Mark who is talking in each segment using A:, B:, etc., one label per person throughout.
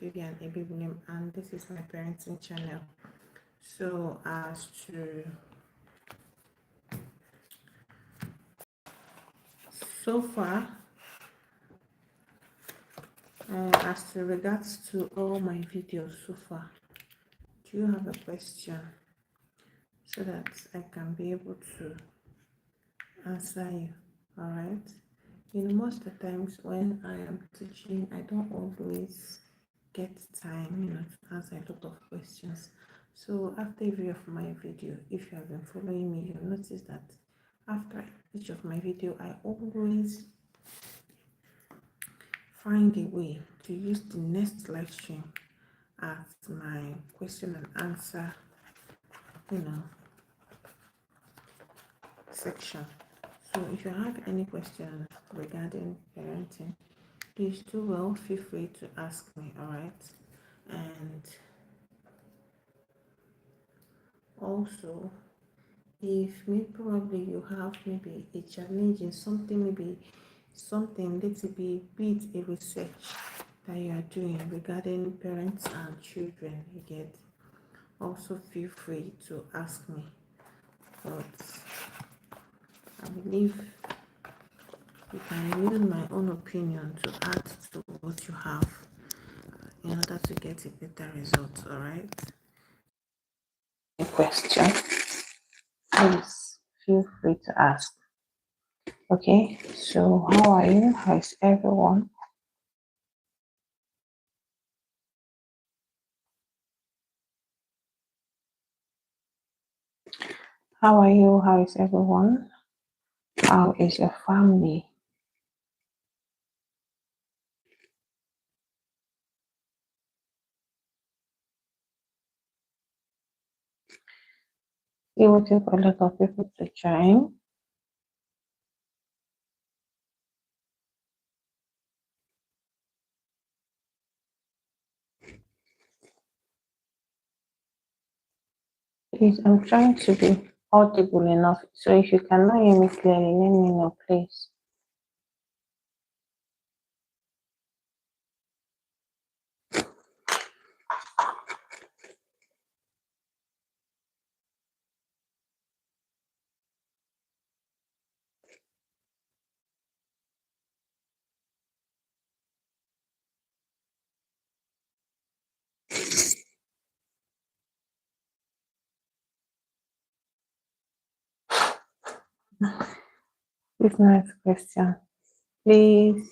A: Vivian Ibibulim, and this is my parenting channel. So so far, as to regards to all my videos so far, do you have a question so that I can be able to answer you? All right. Most of the times when I am teaching, I don't always get time, to answer a lot of questions. So after every of my video, if you have been following me, you'll notice that after each of my video, I always find a way to use the next live stream as my question and answer, you know, section. So if you have any questions regarding parenting, please do well, feel free to ask me, all right? And also, if maybe probably you have maybe a challenge in something, maybe something little be it a research that you are doing regarding parents and children, you get, also feel free to ask me. But I believe you can use my own opinion to add to what you have in order to get a better result, all right? A question, please feel free to ask. Okay, so how are you? How is everyone? How are you? How is everyone? How is your family? Still waiting for a lot of people to join. Please, I'm trying to be audible enough. So if you cannot hear me clearly, let me know, please. This next question, please.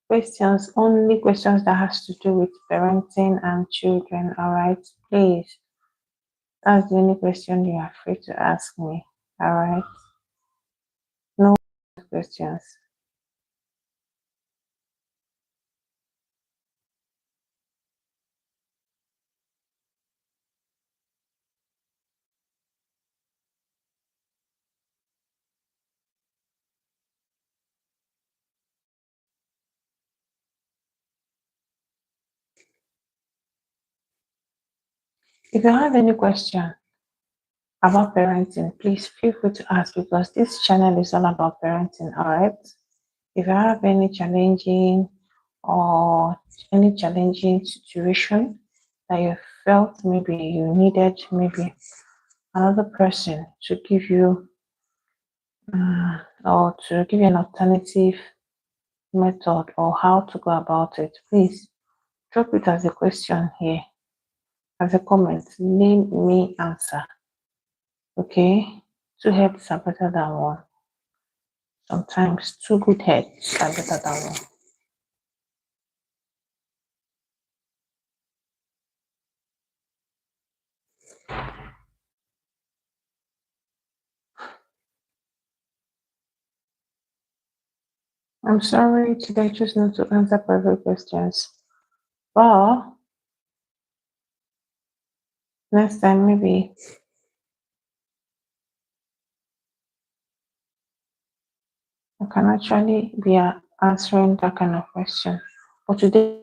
A: Questions, only questions that has to do with parenting and children, all right? Please. That's the only question you are free to ask me, all right? No questions. If you have any question about parenting, please feel free to ask because this channel is all about parenting, all right? If you have any challenging or any challenging situation that you felt maybe you needed maybe another person to give you or to give you an alternative method or how to go about it, please drop it as a question here, as a comment. Name me answer. Okay? Two heads are better than one. Sometimes two good heads are better than one. I'm sorry today I choose not to answer private questions. But next time maybe I can actually be answering that kind of question. But today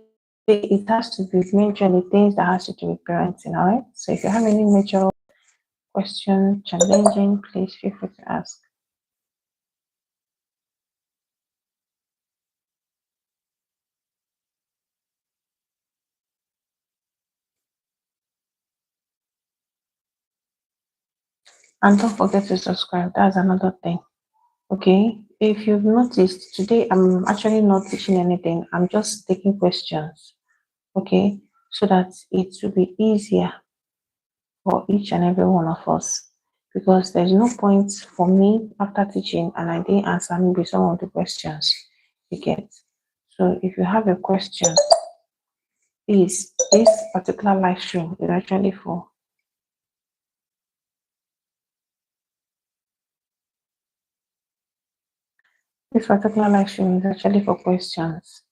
A: it has to be majorly things that has to do with parenting, alright? So if you have any major question challenging, please feel free to ask. And don't forget to subscribe. That's another thing. Okay. If you've noticed, today I'm actually not teaching anything. I'm just taking questions. Okay. So that it will be easier for each and every one of us. Because there's no point for me after teaching and I didn't answer maybe some of the questions you get. So if you have a question, please, this particular live stream is actually for questions.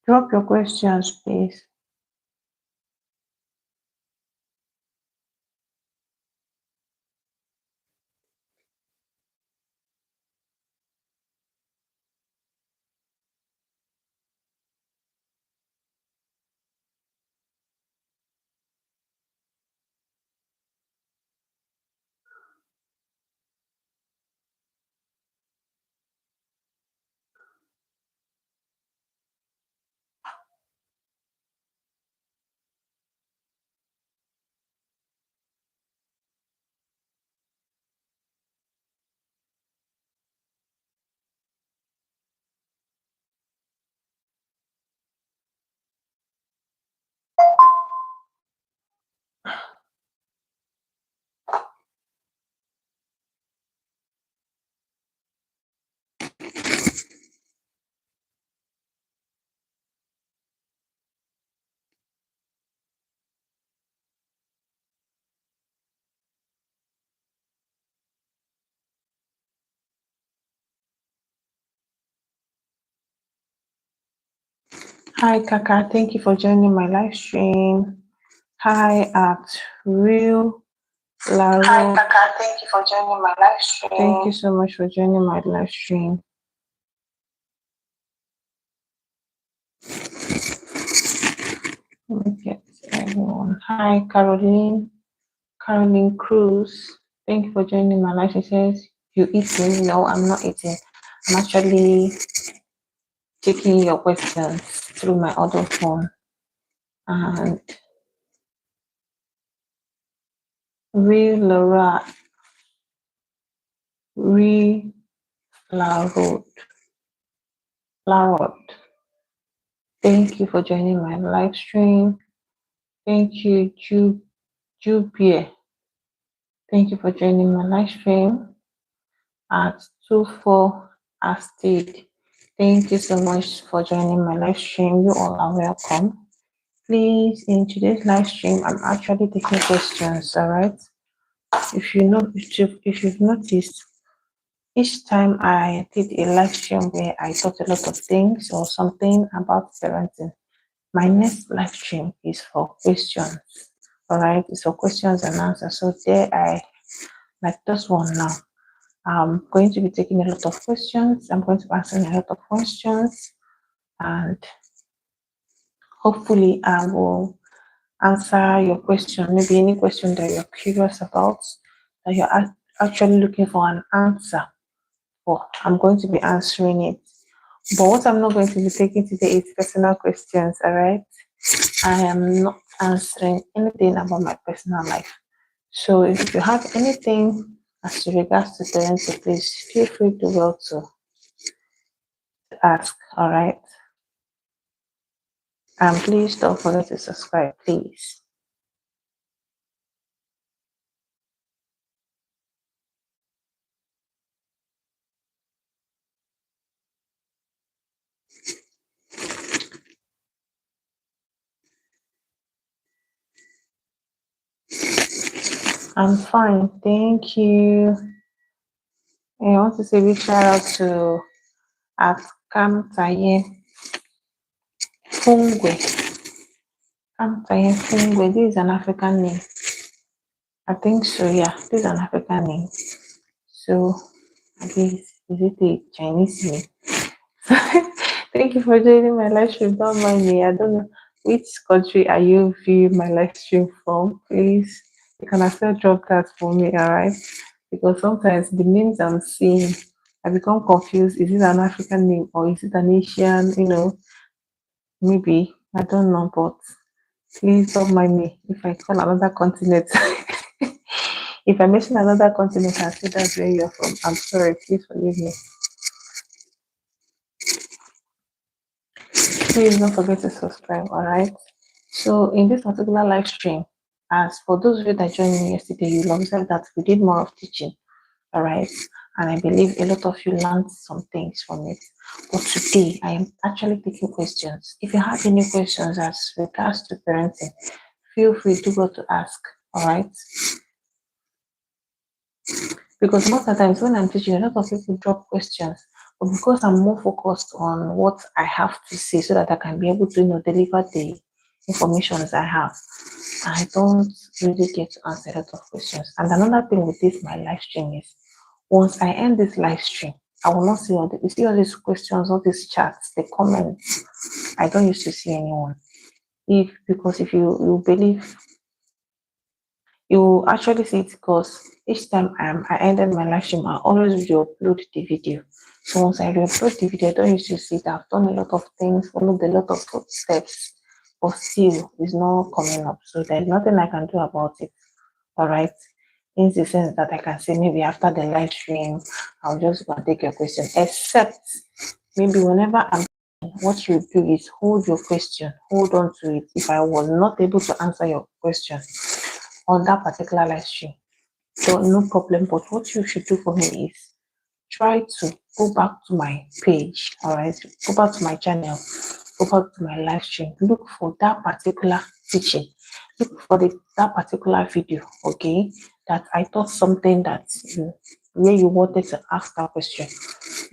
A: Drop your questions, please. Hi, Kaka. Thank you for joining my live stream. Hi, at Real Laro. Hi, Kaka. Thank you for joining my live stream. Thank you so much for joining my live stream. Let me get everyone. Hi, Caroline. Caroline Cruz. Thank you for joining my live. She says, "You eating?" No, I'm not eating. I'm actually taking your questions through my other phone. And Real Laura, Real Larod. Thank you for joining my live stream. Thank you, Jubie. Thank you for joining my live stream at 24 Astid. Thank you so much for joining my live stream. You all are welcome. Please, in today's live stream, I'm actually taking questions, all right? If you've noticed, each time I did a live stream where I taught a lot of things or something about parenting, my next live stream is for questions. All right, it's for questions and answers. So there like this one now. I'm going to be taking a lot of questions. I'm going to be answering a lot of questions, and hopefully I will answer your question. Maybe any question that you're curious about, that you're actually looking for an answer for. I'm going to be answering it. But what I'm not going to be taking today is personal questions, all right? I am not answering anything about my personal life. So if you have anything as regards to parenting, please feel free to ask, all right? And please don't forget to subscribe, please. I'm fine, thank you. I want to say big shout out to Kamtaye Fungwe. Kamtaye Fungwe, this is an African name. I think so, yeah, this is an African name. So, at least Is it a Chinese name? Thank you for joining my live stream. Don't mind me. I don't know which country are you viewing my live stream from. Please, you can still drop that for me, alright? Because sometimes the names I'm seeing, I become confused. Is it an African name or is it an Asian? Maybe I don't know, but please don't mind me if I call another continent. If I mention another continent and say that's where you're from, I'm sorry. Please forgive me. Please don't forget to subscribe, all right? So in this particular live stream, as for those of you that joined me yesterday, you'll observe that we did more of teaching, all right? And I believe a lot of you learned some things from it. But today, I am actually taking questions. If you have any questions as regards to parenting, feel free to go to ask, all right? Because most of the times when I'm teaching, a lot of people drop questions. But because I'm more focused on what I have to say so that I can be able to deliver the information as I have, I don't really get to answer a lot of questions. And another thing with this my live stream is once I end this live stream, I will not see you see all these questions, all these chats, the comments. I don't used to see anyone. Because if you believe, you actually see it because each time I ended my live stream, I always re-upload the video. So once I re-upload the video, I don't used to see it. I've done a lot of things, followed a lot of steps, but still it's not coming up. So there's nothing I can do about it. All right. In the sense that I can say maybe after the live stream, I'll just go and take your question. Except maybe whenever I'm what you do is hold your question, hold on to it. If I was not able to answer your question on that particular live stream, so no problem. But what you should do for me is try to go back to my page, all right? Go back to my channel, go back to my live stream, look for that particular teaching, look for that particular video, okay? That I taught something that where you wanted to ask that question.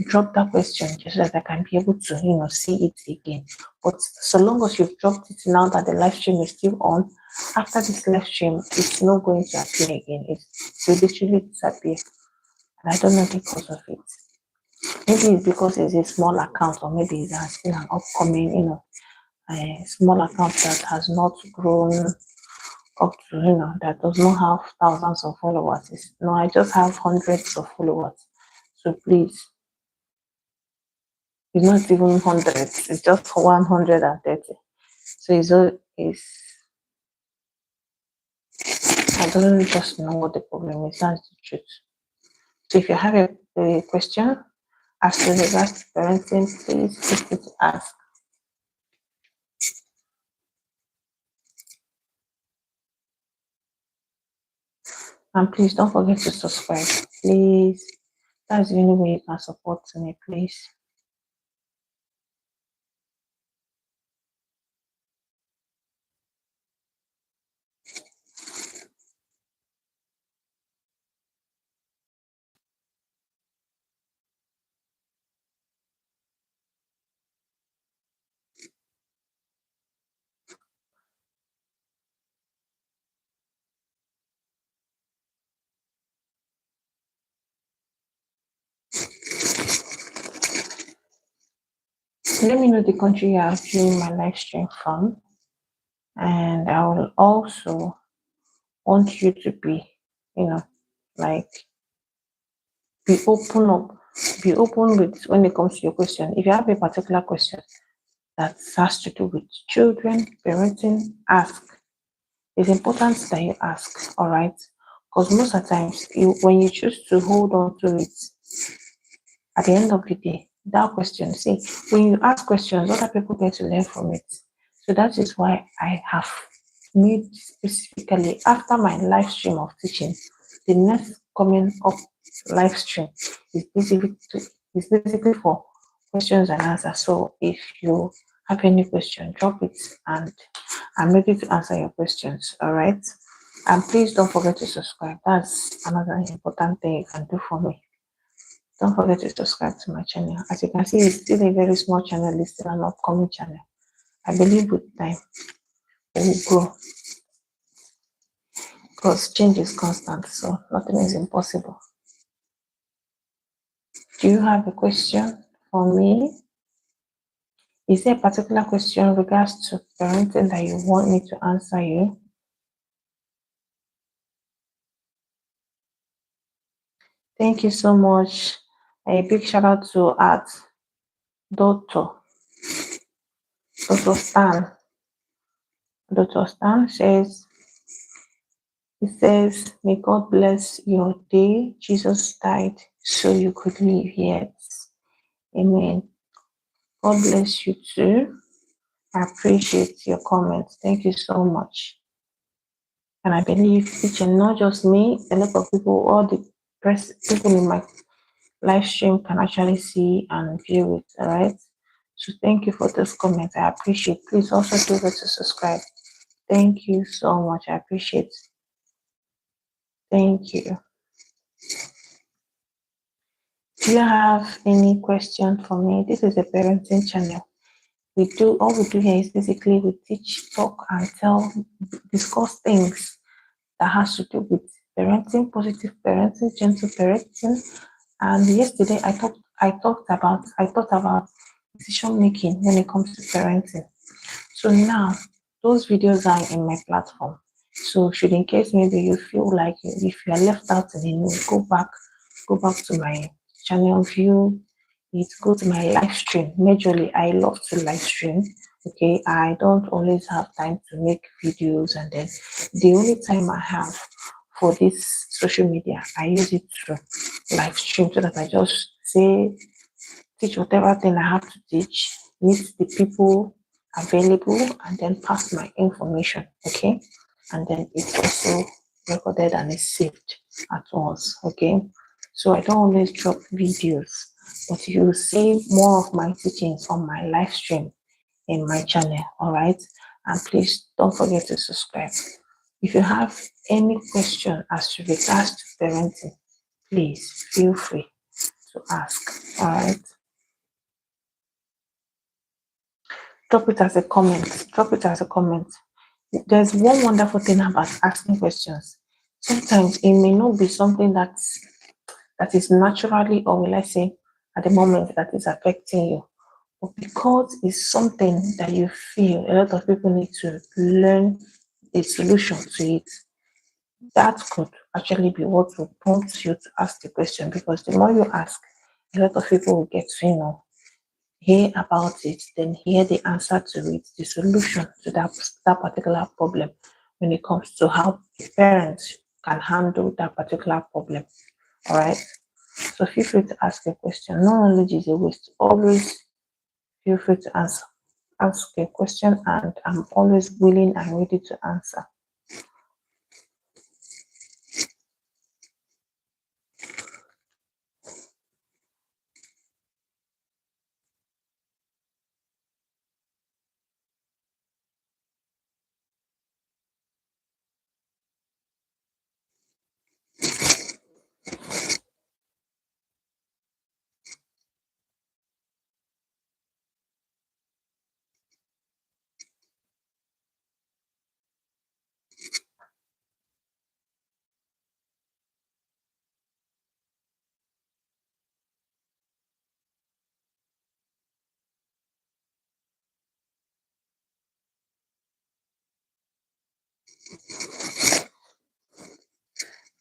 A: Drop that question just so that I can be able to, see it again. But so long as you've dropped it now that the live stream is still on, after this live stream, it's not going to appear again. It will literally disappear. And I don't know the cause of it. Maybe it's because it's a small account, or maybe it's still an upcoming, a small account that has not grown up to, that does not have thousands of followers. No, I just have hundreds of followers. So please, it's not even hundreds, it's just 130. So it's I don't just know what the problem is. That's the truth. So if you have a question as to regards to parenting, please feel free to ask. And please don't forget to subscribe. Please. That's the only way you can support me, please. Let me know the country you are viewing my live stream from. And I will also want you to be, like be open up, be open with when it comes to your question. If you have a particular question that has to do with children, parenting, ask. It's important that you ask, all right? Because most of the times, when you choose to hold on to it, at the end of the day, that question, see, when you ask questions, other people get to learn from it. So that is why I have made specifically after my live stream of teaching, the next coming up live stream is basically for questions and answers. So if you have any question, drop it and I'm ready to answer your questions. All right. And please don't forget to subscribe. That's another important thing you can do for me. Don't forget to subscribe to my channel. As you can see, it's still a very small channel, it's still an upcoming channel. I believe with time it will grow because change is constant, so nothing is impossible. Do you have a question for me? Is there a particular question in regards to parenting that you want me to answer you? Thank you so much. A big shout out to at Dr. Stan. Dr. Stan says, he says, may God bless your day. Jesus died so you could live yet. Amen. God bless you too. I appreciate your comments. Thank you so much. And I believe each and not just me, a lot of people, all the people in my live stream can actually see and view it. All right. So thank you for this comment. I appreciate. Please also do it to subscribe. Thank you so much. I appreciate. Thank you. Do you have any question for me? This is a parenting channel. All we do here is basically we teach, talk, and discuss things that has to do with parenting, positive parenting, gentle parenting. And yesterday I thought about decision making when it comes to parenting. So now those videos are in my platform. So should in case maybe you feel like if you are left out in the know, go back to my channel, view it, go to my live stream. Majorly, I love to live stream. Okay, I don't always have time to make videos, and then the only time I have for this social media, I use it to live stream so that I just teach whatever thing I have to teach, meet the people available, and then pass my information. Okay, and then it's also recorded and is saved at once. Okay, so I don't always drop videos, but you will see more of my teachings on my live stream in my channel. All right, and please don't forget to subscribe. If you have any question as to regards to parenting, please feel free to ask. All right. Drop it as a comment. Drop it as a comment. There's one wonderful thing about asking questions. Sometimes it may not be something that is naturally, or will I say, at the moment that is affecting you, but because it's something that you feel a lot of people need to learn a solution to it, that could actually be what will prompt you to ask the question. Because the more you ask, a lot of people will get to hear about it, then hear the answer to it, the solution to that particular problem when it comes to how parents can handle that particular problem. All right. So feel free to ask a question. No knowledge is a waste. Always feel free to ask a question, and I'm always willing and ready to answer.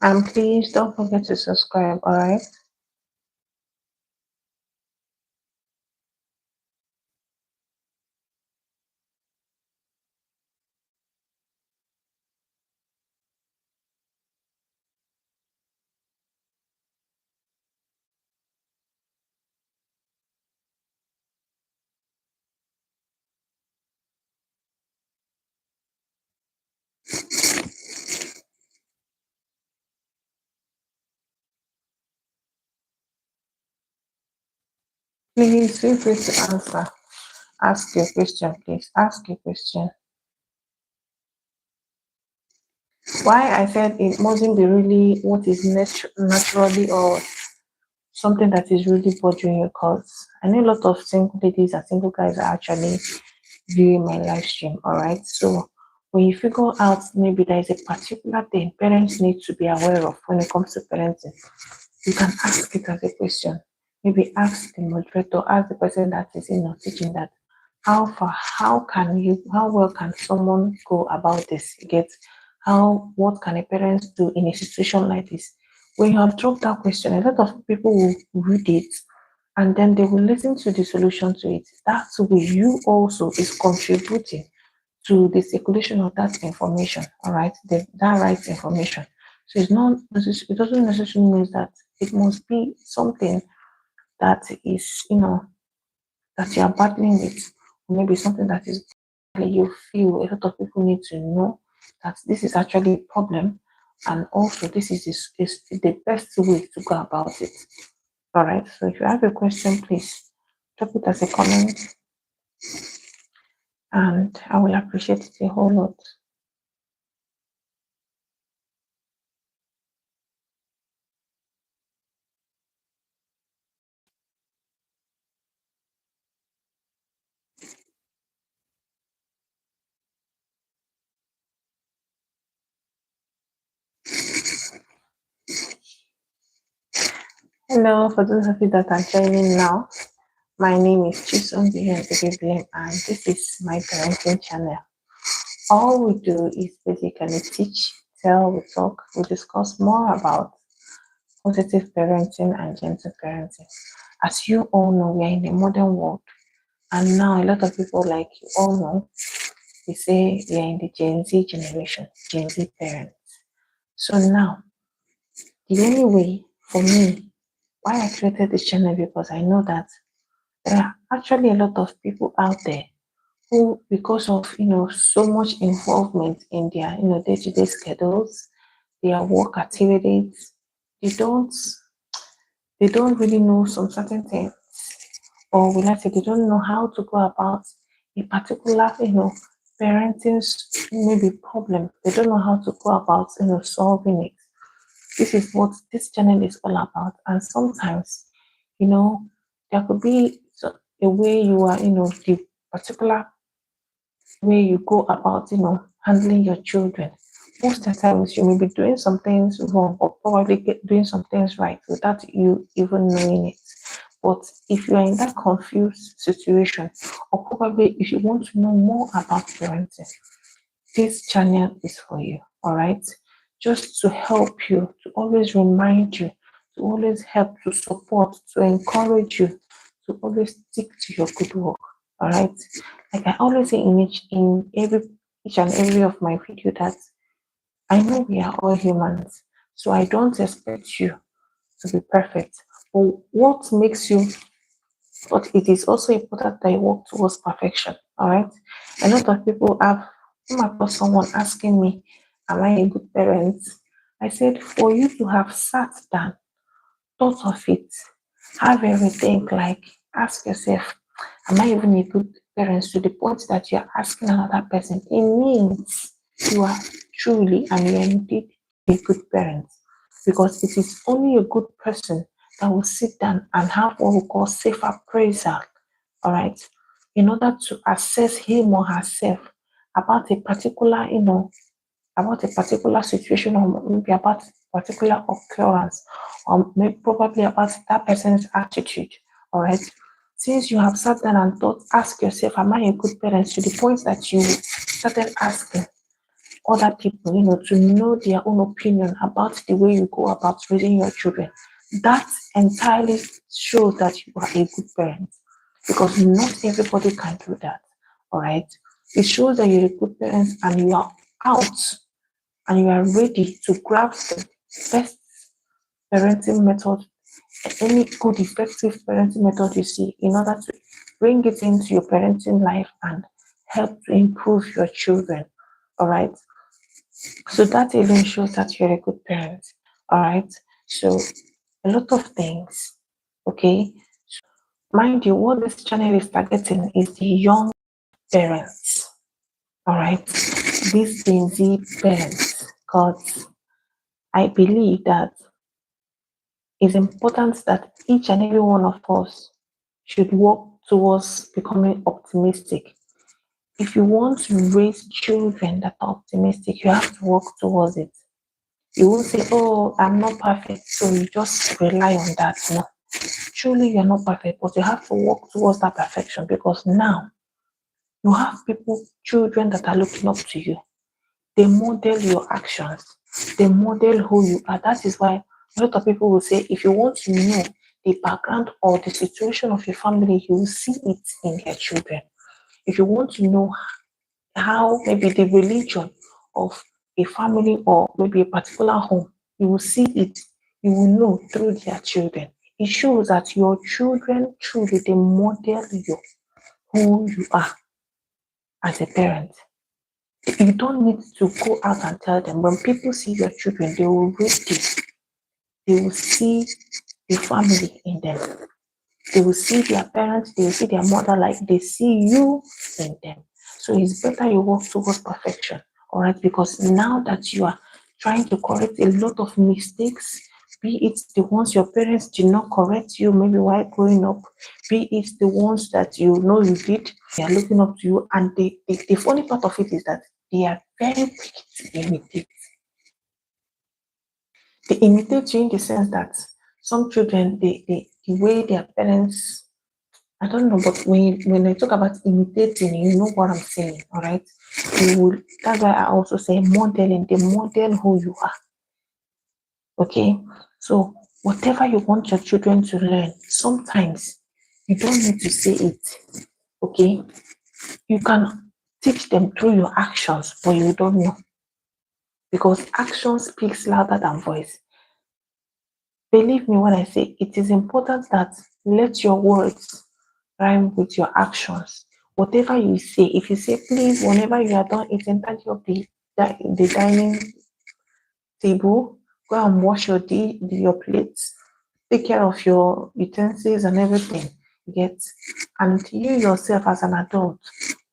A: And please don't forget to subscribe. All right. Please feel free to answer. Ask your question, please. Ask your question. Why I said it mustn't be really what is naturally or something that is really bothering you, because I know a lot of single ladies and single guys are actually viewing my live stream. All right. So when you figure out maybe there is a particular thing parents need to be aware of when it comes to parenting, you can ask it as a question. maybe ask the moderator, ask the person that is teaching that how well can someone go about this? Get what can a parent do in a situation like this? When you have dropped that question, a lot of people will read it and then they will listen to the solution to it. That's way you also is contributing to the circulation of that information, all right, that right information. So it doesn't necessarily mean that it must be something that is, that you are battling with, or maybe something that is you feel a lot of people need to know that this is actually a problem, and also this is the best way to go about it. All right. So if you have a question, please drop it as a comment, and I will appreciate it a whole lot. Hello, for those of you that are joining now, my name is Chisom Blame, and this is my parenting channel. All we do is basically teach, tell, we talk, we discuss more about positive parenting and gentle parenting. As you all know, we are in the modern world, and now a lot of people, like you all know, they say we are in the Gen Z generation, Gen Z parents. So now, the only way for me, why I created this channel, because I know that there are actually a lot of people out there who, because of so much involvement in their day-to-day schedules, their work activities, they don't they don't really know some certain things, or will I say they don't know how to go about a particular parenting maybe problem. They don't know how to go about solving it. This is what this channel is all about. And sometimes, you know, there could be a way you are, the particular way you go about, handling your children. Most of the times you may be doing some things wrong or probably doing some things right without you even knowing it. But if you are in that confused situation, or probably if you want to know more about parenting, this channel is for you. All right. Just to help you, to always remind you, to always help, to support, to encourage you, to always stick to your good work. All right. Like I always say in each and every of my video that I know we are all humans, so I don't expect you to be perfect. But what makes you, but it is also important that you work towards perfection. All right. A lot of people have come across someone asking me, am I a good parent? I said, for you to have sat down, thought of it, have everything, like ask yourself, am I even a good parent, to the point that you're asking another person? It means you are truly and you are indeed a good parent, because it is only a good person that will sit down and have what we call self appraisal, all right, in order to assess him or herself about a particular, about a particular situation, or maybe about a particular occurrence, or maybe probably about that person's attitude. All right. Since you have sat down and thought, ask yourself, am I a good parent, to the point that you started asking other people, to know their own opinion about the way you go about raising your children. That entirely shows that you are a good parent, because not everybody can do that. All right. It shows that you're a good parent and you are out and you are ready to grasp the best parenting method, any good effective parenting method you see, in order to bring it into your parenting life and help to improve your children. All right. So that alone shows that you're a good parent. All right. So a lot of things. Okay. Mind you, what this channel is targeting is the young parents. All right. These Gen Z parents. Because I believe that it's important that each and every one of us should work towards becoming optimistic. If you want to raise children that are optimistic, you have to work towards it. You won't say, oh, I'm not perfect, so you just rely on that. No.
B: truly you're not perfect, but you have to work towards that perfection, because now you have people, children that are looking up to you. They model your actions. They model who you are. That is why a lot of people will say, if you want to know the background or the situation of your family, you will see it in their children. If you want to know how maybe the religion of a family or maybe a particular home, you will see it, you will know through their children. It shows that your children truly they model you who you are as a parent. You don't need to go out and tell them. When people see your children, they will read it. They will see the family in them. They will see their parents, they will see their mother like they see you in them. So it's better you work towards perfection, all right? Because now that you are trying to correct a lot of mistakes, be it the ones your parents did not correct you maybe while growing up, be it the ones that you know you did, they are looking up to you. And the funny part of it is that they are very quick to imitate. They imitate you in the sense that some children, the way their parents, I don't know, but when I talk about imitating, you know what I'm saying, all right? You will, that's why I also say modeling. They model who you are. Okay, so whatever you want your children to learn, sometimes you don't need to say it. Okay, you can teach them through your actions, but you don't know, because action speaks louder than voice. Believe me when I say it is important that let your words rhyme with your actions. Whatever you say, if you say please whenever you are done eating, tidy up the dining table, go and wash your plates, take care of your utensils and everything. Get, and you yourself as an adult,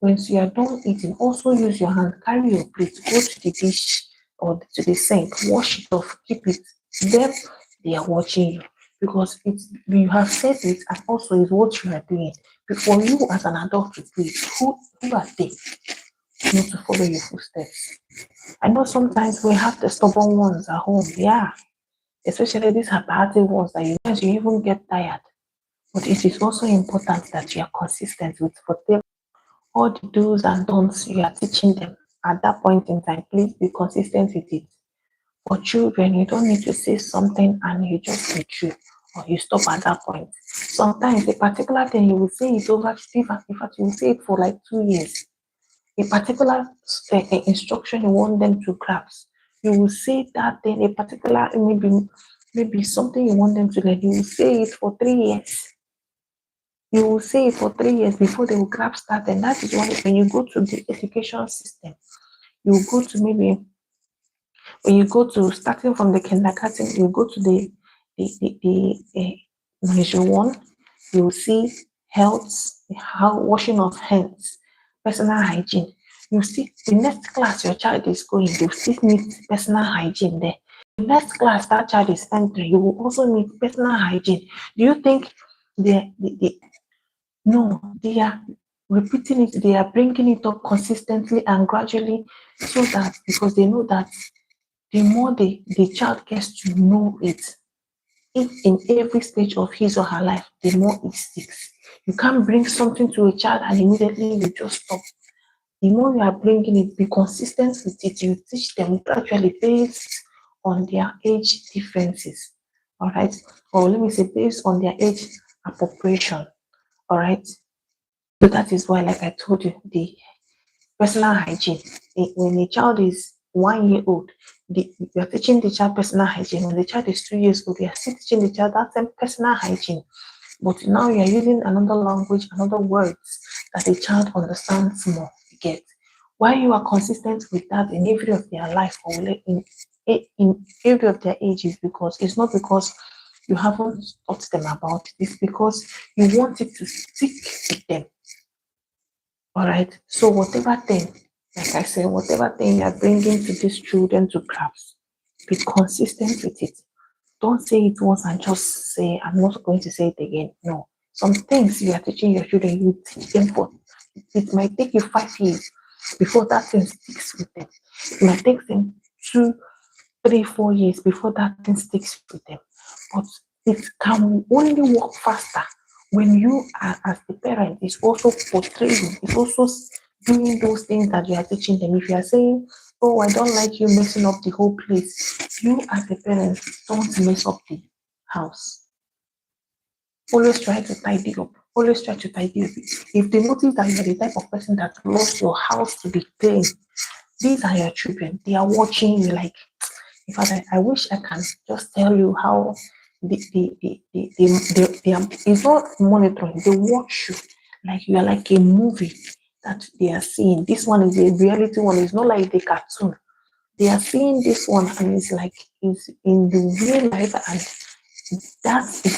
B: once you are done eating, also use your hand, carry your plate, go to the dish or to the sink, wash it off, keep it. Them, they are watching you, because it's you have said it, and also is what you are doing. Before you as an adult to do it, who are they not to follow your footsteps? I know sometimes we have the stubborn ones at home, yeah, especially these hyperactive ones that you even get tired. But it is also important that you are consistent with whatever all the do's and don'ts you are teaching them at that point in time. Please be consistent with it. For children, you don't need to say something and you just be true, or you stop at that point. Sometimes a particular thing you will say it over, in fact, you will say it for like 2 years. A particular instruction you want them to grasp, you will say that thing, a particular maybe something you want them to learn, you will say it for 3 years. You will say it for 3 years before they will grasp that. And that is why when you go to the education system, you go to maybe when you go to starting from the kindergarten, you go to the measure one, you will see health, how washing of hands, personal hygiene. You see the next class your child is going, you still need personal hygiene there. The next class that child is entering, you will also need personal hygiene. Do you think the no, they are repeating it, they are bringing it up consistently and gradually, so that because they know that the more the child gets to know it, if in every stage of his or her life, the more it sticks. You can't bring something to a child and immediately you just stop. The more you are bringing it, be consistent with it. You teach them gradually based on their age differences. All right. Or let me say, based on their age appropriation. All right. So that is why, like I told you, the personal hygiene. When a child is 1 year old, you are teaching the child personal hygiene. When the child is 2 years old, you are still teaching the child that same personal hygiene. But now you are using another language, another words that the child understands more. Get why you are consistent with that in every of their life or in every of their ages, because it's not because you haven't taught them about it, it's because you want it to stick with them. All right. So whatever thing, like I said, whatever thing you're bringing to these children to grasp, be consistent with it. Don't say it once and just say, I'm not going to say it again. No. Some things you are teaching your children, you teach them for, it might take you 5 years before that thing sticks with them. It might take them 2, 3, 4 years before that thing sticks with them. But it can only work faster when you are, as the parent, is also portraying, is also doing those things that you are teaching them. If you are saying, "Oh, I don't like you messing up the whole place," you as a parent don't mess up the house. Always try to tidy up. Always try to tidy up. If they notice that you're the type of person that loves your house to be clean, these are your children. They are watching you like, in fact, I wish I can just tell you how they are, it's not monitoring, they watch you like you are like a movie that they are seeing. This one is a reality one, it's not like the cartoon. They are seeing this one and it's like it's in the real life, and that is the